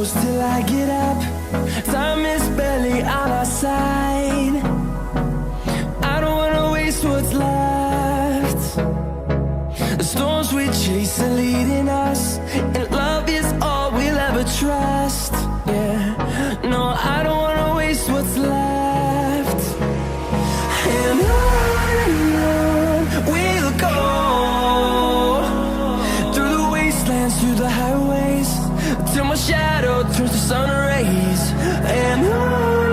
close till I get up. Time is barely on our side. I don't wanna waste what's left. The storms we chase are leading us, and love is all we'll ever trust. Yeah, no, I don't wanna waste what's left. And on we'll go, through the wastelands, through the highways, till my shadow turns to sun rays. And on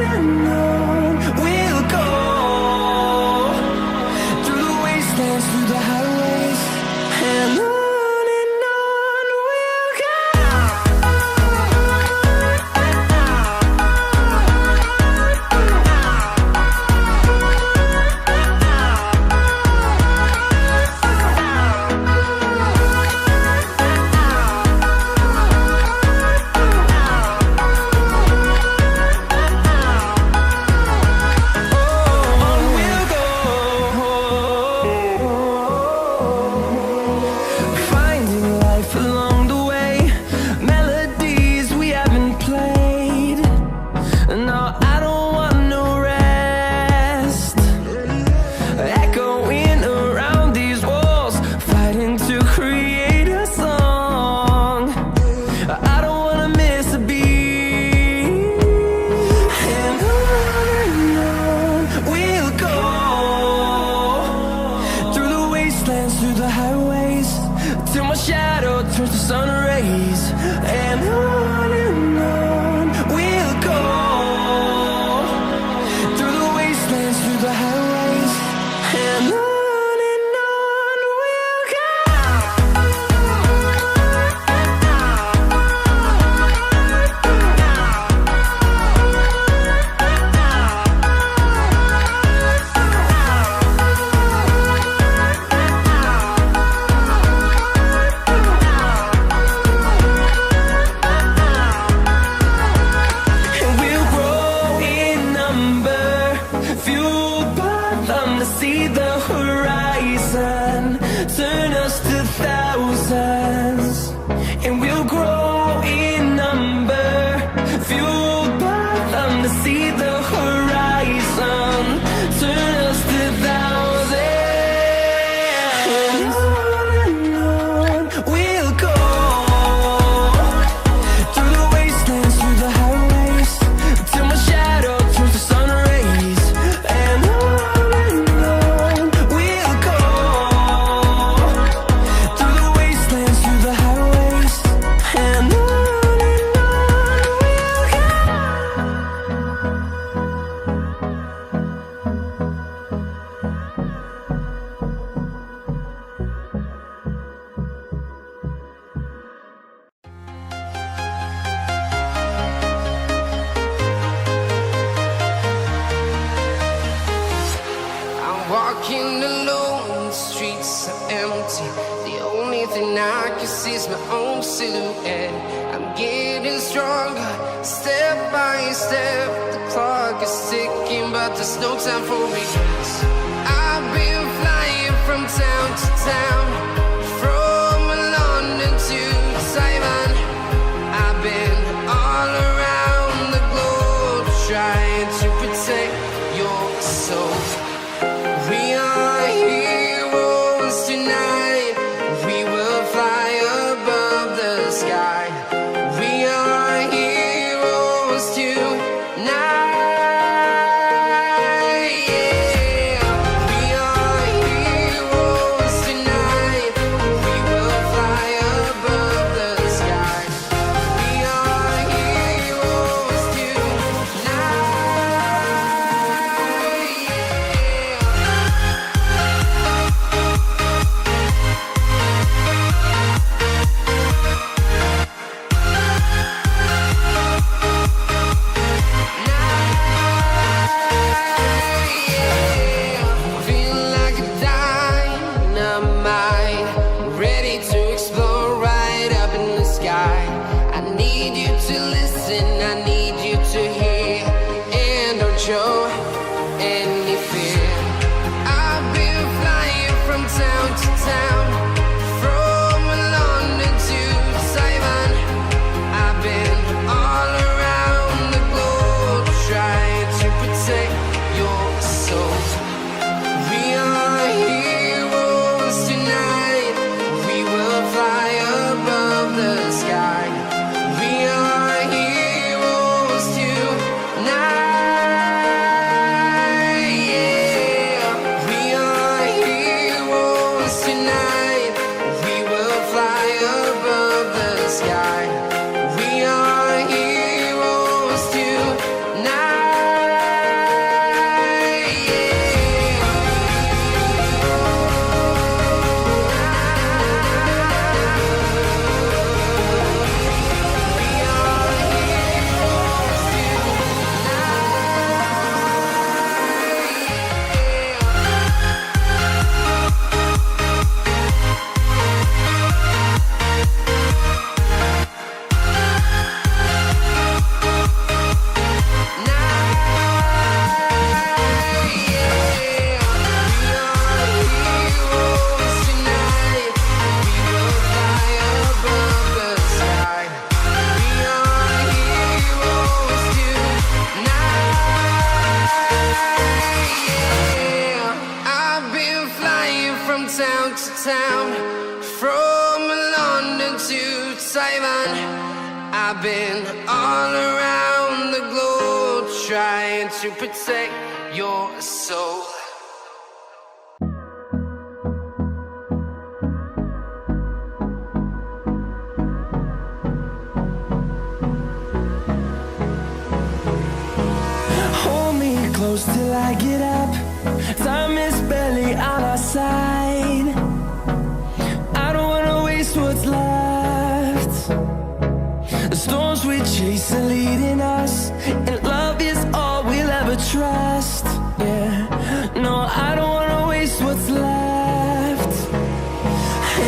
we'll go, through the wastelands, through the highways, and on. to town, from London to Taiwan. I've been all around the globe trying to protect your soul. Hold me close till I get up. Time is barely on our side. I don't wanna waste what's left. The storms we chase are leading us, and love is all we'll ever trust. Yeah, no, I don't wanna waste what's left.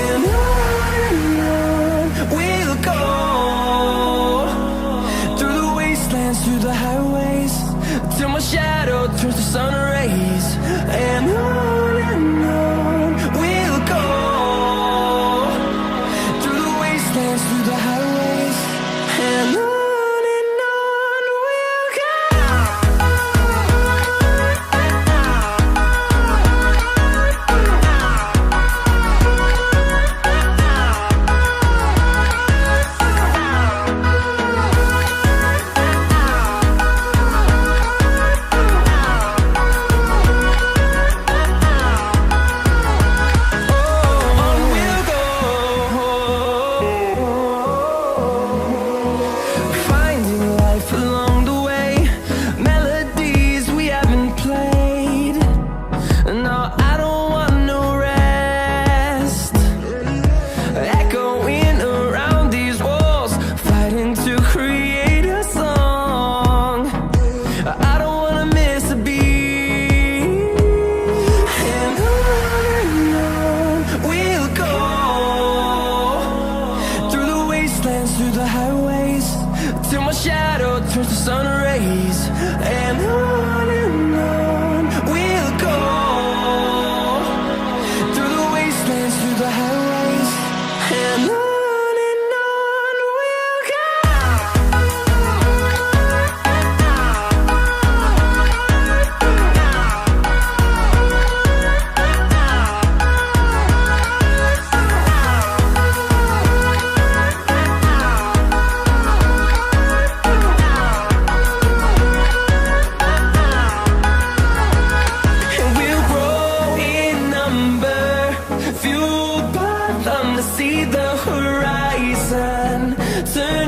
And on we'll go, through the wastelands, through the highways, till my shadow turns to sun rays. And on we'll go, through the wastelands, through the highways, and on we'll go. Through the highways, till my shadow turns to sun rays. And on we'll go, through the wastelands, through the highways, and on we'll go. See the horizon turn